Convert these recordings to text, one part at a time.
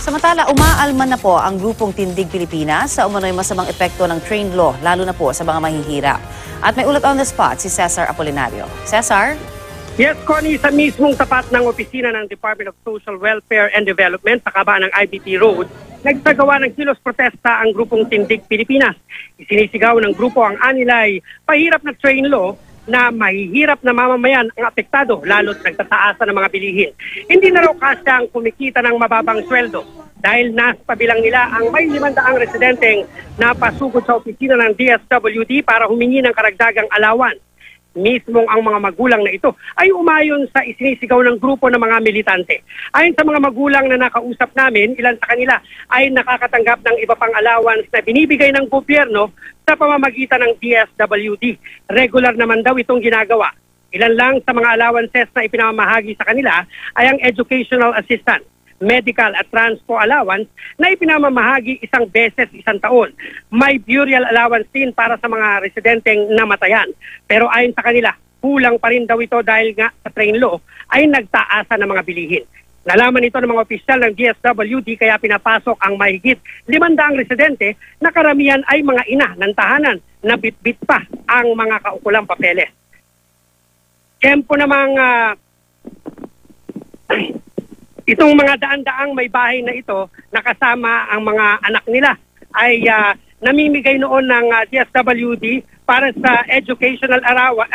Samantala, umaalman na po ang grupong Tindig Pilipinas sa umano'y masamang epekto ng train law, lalo na po sa mga mahihirap. At may ulat on the spot si Cesar Apolinario. Cesar? Yes, Connie, sa mismong tapat ng opisina ng Department of Social Welfare and Development sa kabaan ng IBP Road, nagsagawa ng kilos protesta ang grupong Tindig Pilipinas. Isinisigaw ng grupo ang anilay pahirap na train law na mahihirap na mamamayan ang apektado lalo't nagtataasan ng mga bilihin. Hindi na raw kasya ang kumikita ng mababang sweldo dahil nasa pabilang nila ang may 500 residenteng napasugod sa opisina ng DSWD para humingi ng karagdagang alawan. Mismong ang mga magulang na ito ay umayon sa isinisigaw ng grupo ng mga militante. Ayon sa mga magulang na nakausap namin, ilan sa kanila ay nakakatanggap ng iba pang allowance na binibigay ng gobyerno sa pamamagitan ng DSWD. Regular naman daw itong ginagawa. Ilan lang sa mga allowances na ipinamamahagi sa kanila ay ang educational assistance, medical at transpo allowance na ipinamamahagi isang beses isang taon. May burial allowance din para sa mga residenteng namatayan. Pero ayon sa kanila, kulang pa rin daw ito dahil nga sa train law ay nagtaasa ng mga bilihin. Nalaman ito ng mga opisyal ng DSWD kaya pinapasok ang mahigit 500 residente na karamihan ay mga ina ng tahanan na bitbit pa ang mga kaukulang papeles. Tempo namang itong mga daan-daang may bahay na ito nakasama ang mga anak nila ay namimigay noon ng DSWD para sa educational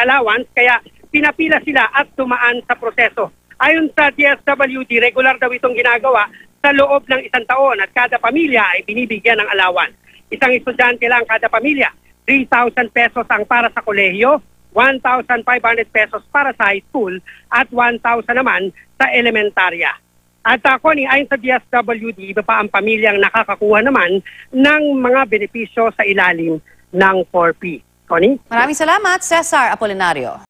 allowance kaya pinapila sila at tumaan sa proseso. Ayon sa DSWD, regular daw itong ginagawa sa loob ng isang taon at kada pamilya ay binibigyan ng allowance. Isang estudyante lang kada pamilya, 3,000 pesos ang para sa kolehiyo, 1,500 pesos para sa high school at 1,000 naman sa elementarya. At Connie, ayon sa DSWD, iba pa ang pamilyang nakakakuha naman ng mga benepisyo sa ilalim ng 4P. Connie? Maraming salamat, Cesar Apolinario.